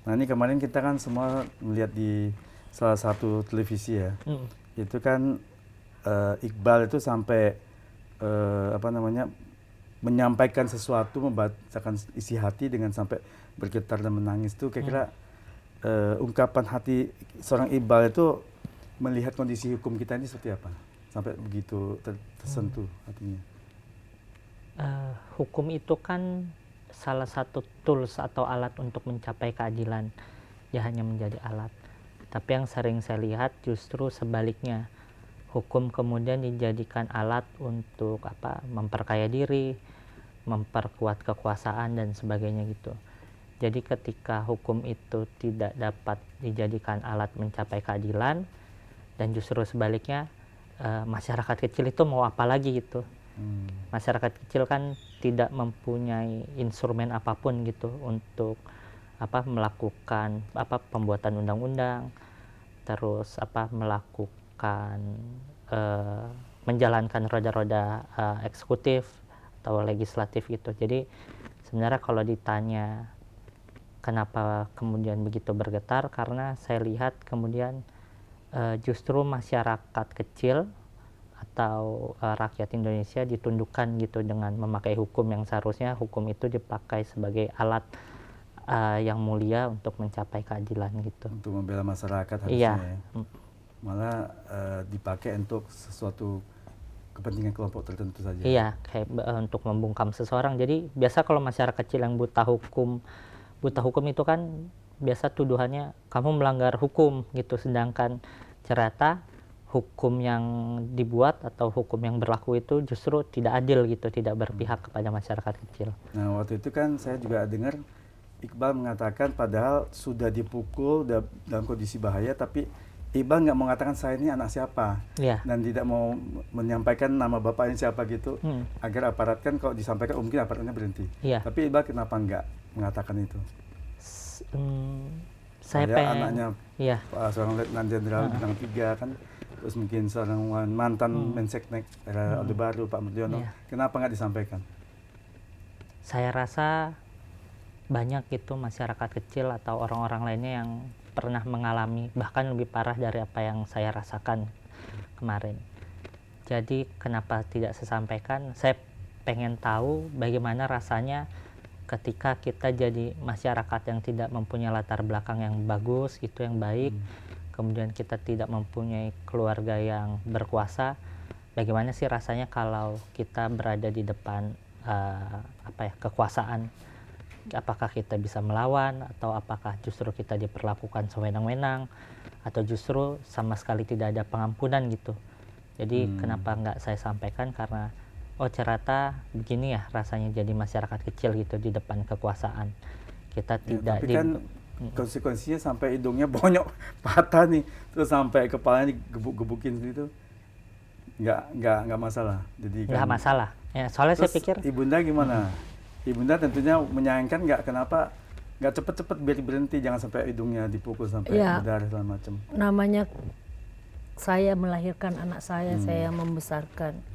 Nah ini kemarin kita kan semua melihat di salah satu televisi ya, itu kan Iqbal itu sampai menyampaikan sesuatu, membacakan isi hati dengan sampai bergetar dan menangis tuh. Kira-kira ungkapan hati seorang Iqbal itu melihat kondisi hukum kita ini seperti apa? Sampai begitu tersentuh hatinya. Hukum itu kan salah satu tools atau alat untuk mencapai keadilan. Dia hanya menjadi alat. Tapi yang sering saya lihat justru sebaliknya. Hukum kemudian dijadikan alat untuk memperkaya diri, memperkuat kekuasaan dan sebagainya gitu. Jadi ketika hukum itu tidak dapat dijadikan alat mencapai keadilan, dan justru sebaliknya, masyarakat kecil itu mau apa lagi gitu. Masyarakat kecil kan tidak mempunyai instrumen apapun gitu untuk melakukan pembuatan undang-undang, terus melakukan menjalankan roda-roda eksekutif atau legislatif gitu. Jadi sebenarnya kalau ditanya kenapa kemudian begitu bergetar, karena saya lihat kemudian justru masyarakat kecil atau rakyat Indonesia ditundukkan gitu dengan memakai hukum yang seharusnya hukum itu dipakai sebagai alat yang mulia untuk mencapai keadilan gitu. Untuk membela masyarakat harusnya ya. Malah dipakai untuk sesuatu kepentingan kelompok tertentu saja. Iya, kayak untuk membungkam seseorang. Jadi biasa kalau masyarakat kecil yang buta hukum itu kan biasa tuduhannya kamu melanggar hukum gitu, sedangkan ternyata hukum yang dibuat atau hukum yang berlaku itu justru tidak adil gitu, tidak berpihak kepada masyarakat kecil. Nah waktu itu kan saya juga dengar Iqbal mengatakan padahal sudah dipukul dalam kondisi bahaya, tapi Iqbal nggak mengatakan saya ini anak siapa, dan tidak mau menyampaikan nama bapaknya siapa gitu, agar aparat kan kalau disampaikan mungkin aparatnya berhenti. Tapi Iqbal kenapa nggak mengatakan itu? Saya anaknya seorang letnan jenderal bintang 3 kan, terus mungkin seorang mantan Menseknek era Orde Baru Pak Mardiono, kenapa nggak disampaikan? Saya rasa banyak itu masyarakat kecil atau orang-orang lainnya yang pernah mengalami bahkan lebih parah dari apa yang saya rasakan kemarin. Jadi kenapa tidak saya sampaikan? Saya pengen tahu bagaimana rasanya ketika kita jadi masyarakat yang tidak mempunyai latar belakang yang bagus, itu yang baik, kemudian kita tidak mempunyai keluarga yang berkuasa, bagaimana sih rasanya kalau kita berada di depan kekuasaan? Apakah kita bisa melawan, atau apakah justru kita diperlakukan sewenang-wenang, atau justru sama sekali tidak ada pengampunan gitu. Jadi kenapa nggak saya sampaikan, karena ternyata begini ya rasanya jadi masyarakat kecil gitu di depan kekuasaan. Kita tidak tapi kan konsekuensinya sampai hidungnya bonyok patah nih, terus sampai kepalanya digebuk-gebukin gitu, nggak masalah. Jadi nggak masalah ya, soalnya terus saya pikir Ibunda gimana? Ibunda tentunya menyayangkan nggak, kenapa nggak cepet-cepet biar berhenti, jangan sampai hidungnya dipukul sampai berdarah segala macam. Namanya saya melahirkan anak saya membesarkan.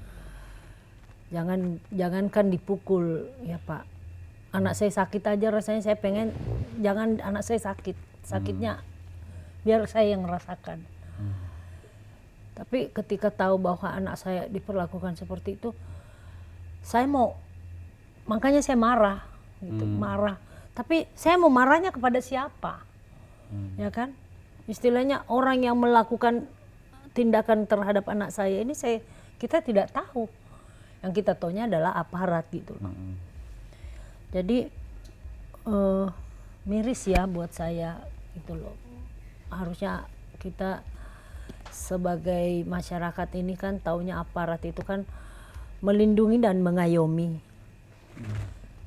Jangankan dipukul ya Pak. Anak saya sakit aja rasanya saya pengen jangan anak saya sakitnya biar saya yang merasakan. Tapi ketika tahu bahwa anak saya diperlakukan seperti itu, makanya saya marah gitu, marah. Tapi saya mau marahnya kepada siapa? Ya kan? Istilahnya orang yang melakukan tindakan terhadap anak saya ini kita tidak tahu. Yang kita taunya adalah aparat gitu loh. Jadi miris ya buat saya gitu loh. Harusnya kita sebagai masyarakat ini kan taunya aparat itu kan melindungi dan mengayomi.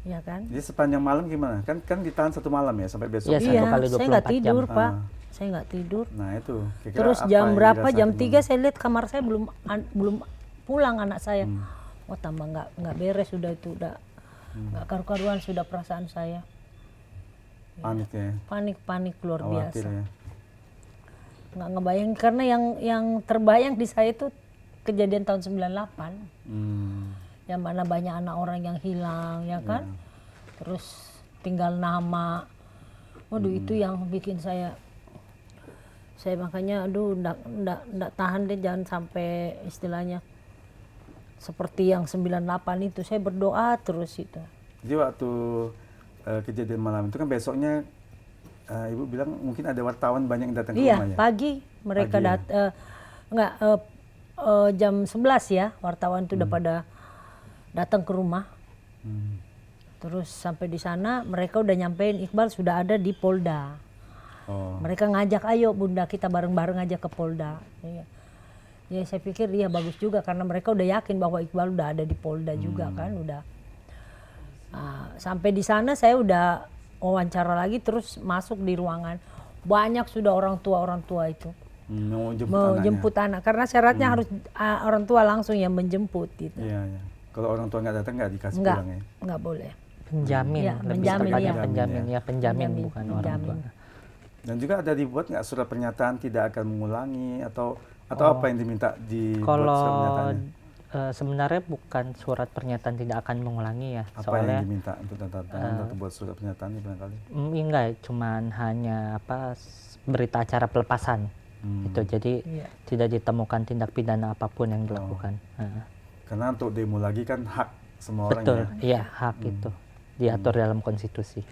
Ya kan? Jadi sepanjang malam gimana? Kan ditahan 1 malam ya sampai besok. Iya, saya nggak tidur Pak. Saya nggak tidur. Nah itu. Terus jam berapa? Jam 3 saya lihat kamar saya belum pulang anak saya. Tambah nggak beres sudah itu, udah nggak karu-karuan sudah perasaan saya. Panik ya. Panik luar Khawatir biasa. Ya. Nggak ngebayang, karena yang terbayang di saya itu kejadian tahun 98. Yang mana banyak anak orang yang hilang ya kan. Terus tinggal nama, Waduh, itu yang bikin saya makanya aduh ndak tahan deh, jangan sampai istilahnya seperti yang 98 itu. Saya berdoa terus itu. Jadi waktu kejadian malam itu kan besoknya Ibu bilang mungkin ada wartawan banyak yang datang ke rumah ya? Iya, pagi mereka jam 11 ya, wartawan itu udah pada datang ke rumah. Terus sampai di sana mereka udah nyampein Iqbal sudah ada di Polda. Mereka ngajak, ayo Bunda kita bareng-bareng aja ke Polda. Ya saya pikir iya bagus juga karena mereka udah yakin bahwa Iqbal udah ada di Polda juga kan, udah. Sampai di sana saya udah wawancara lagi, terus masuk di ruangan. Banyak sudah orang tua itu. Mau jemput anak karena syaratnya harus orang tua langsung yang menjemput gitu. Iya, iya. Kalau orang tua nggak datang nggak dikasih pulang ya? Nggak boleh. Penjamin, Ya, lebih tepatnya penjamin bukan orang tua. Dan juga ada dibuat nggak surat pernyataan tidak akan mengulangi atau apa yang diminta dibuat surat pernyataannya? Sebenarnya bukan surat pernyataan tidak akan mengulangi ya. Apa yang diminta untuk untuk buat surat pernyataan ini barangkali? Enggak, cuman hanya berita acara pelepasan. Itu jadi tidak ditemukan tindak pidana apapun yang dilakukan. Karena untuk demo lagi kan hak semua orang. Betul, iya hak itu diatur dalam konstitusi.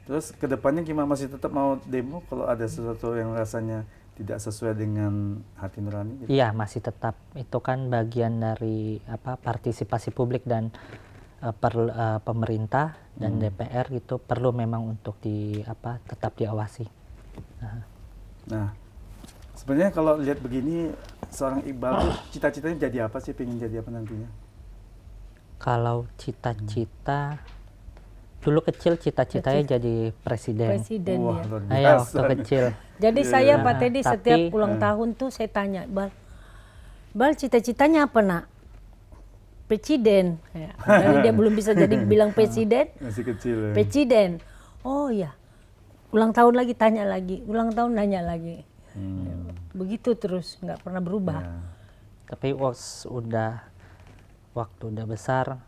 Terus kedepannya gimana, masih tetap mau demo kalau ada sesuatu yang rasanya tidak sesuai dengan hati nurani? Gitu? Iya masih tetap, itu kan bagian dari partisipasi publik dan pemerintah dan DPR gitu perlu memang untuk tetap diawasi. Nah sebenarnya kalau lihat begini seorang Iqbal tuh cita-citanya jadi apa sih, pengen jadi apa nantinya? Kalau cita-cita dulu kecil cita-citanya jadi presiden. Wah, ya. Waktu kecil. Jadi saya Pak Teddy setiap ulang tahun tuh saya tanya, Bal cita-citanya apa nak? Presiden. Ya. Dari dia belum bisa jadi bilang presiden. Masih kecil. Ya. Presiden. Oh ya. Ulang tahun lagi tanya lagi, ulang tahun nanya lagi. Begitu terus, nggak pernah berubah. Ya. Tapi waktu udah besar,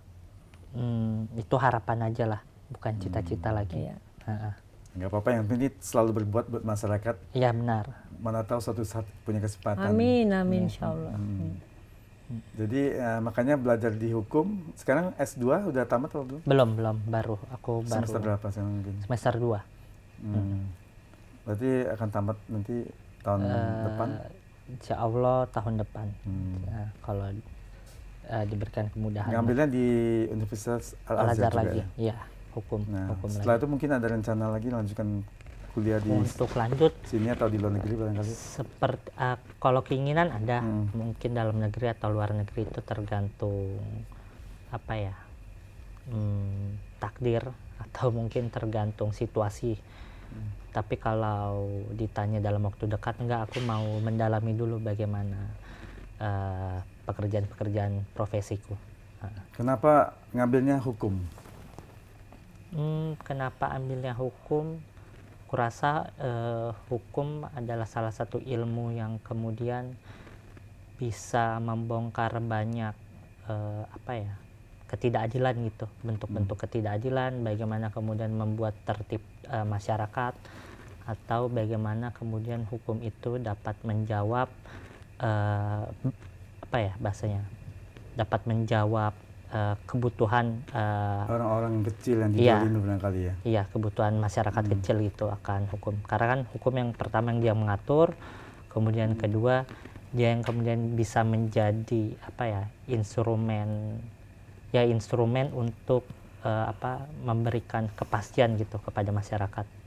itu harapan aja lah, bukan cita-cita lagi. Iya. Nggak apa-apa, yang penting selalu berbuat buat masyarakat. Iya benar. Mana tahu suatu saat punya kesempatan. Amin, insya Allah. Jadi makanya belajar di hukum. Sekarang S2 udah tamat atau belum? Belum, baru. Semester berapa sekarang? Semester 2. Berarti akan tamat nanti tahun depan? Insya Allah tahun depan. Kalau diberikan kemudahan. Ngambilnya di Universitas Al-Azhar lagi, ya? Iya, hukum. Nah, hukum setelah lagi. itu mungkin ada rencana lagi lanjutkan kuliah di untuk lanjut sini atau di luar negeri barangkali? Seperti kalau keinginan ada, mungkin dalam negeri atau luar negeri itu tergantung takdir atau mungkin tergantung situasi. Tapi kalau ditanya dalam waktu dekat, enggak, aku mau mendalami dulu bagaimana pekerjaan-pekerjaan profesiku. Kenapa ngambilnya hukum? Kenapa ambilnya hukum? Kurasa hukum adalah salah satu ilmu yang kemudian bisa membongkar banyak ketidakadilan gitu, bentuk-bentuk ketidakadilan, bagaimana kemudian membuat tertib masyarakat, atau bagaimana kemudian hukum itu dapat menjawab dapat menjawab kebutuhan orang-orang kecil yang didolimi barangkali ya. Iya, kebutuhan masyarakat kecil itu akan hukum. Karena kan hukum yang pertama yang dia mengatur, kemudian kedua dia yang kemudian bisa menjadi instrumen untuk memberikan kepastian gitu kepada masyarakat.